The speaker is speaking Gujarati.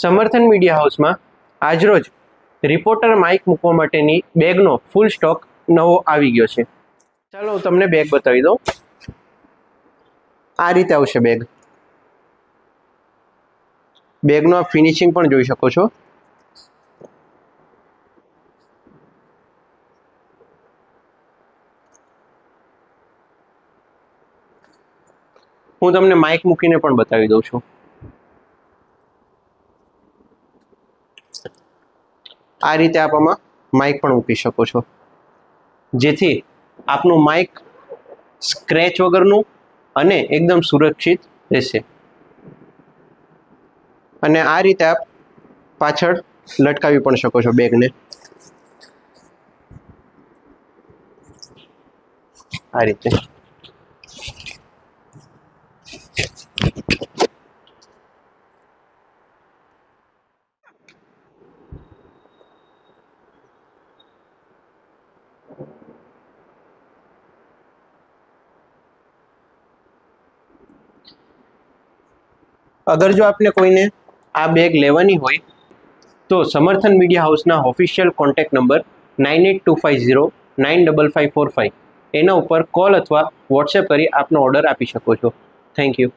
સમર્થન મીડિયા હાઉસમાં આજરોજ રિપોર્ટર માઇક મૂકવા માટેની બેગનો ફૂલ સ્ટોક નવો આવી ગયો છે. ચાલો હું તમને બેગ બતાવી દઉં. આ રીતે આવશે બેગ. બેગનો આ ફિનિશિંગ પણ જોઈ શકો છો. હું તમને માઇક મૂકીને પણ બતાવી દઉં છું. આ રીતે આપ આમાં માઇક પણ મૂકી શકો છો, જેથી આપનું માઇક સ્ક્રેચ વગરનું અને એકદમ સુરક્ષિત રહેશે. અને આ રીતે આપ પાછળ લટકાવી પણ શકો છો બેગને. આ રીતે અગર જો આપને કોઈને આ બેગ લેવાની હોય તો સમર્થન મીડિયા હાઉસના ઓફિશિયલ કોન્ટેક્ટ નંબર 9825095545 એના ઉપર કોલ અથવા વોટ્સએપ કરી આપનો ઓર્ડર આપી શકો છો. Thank you.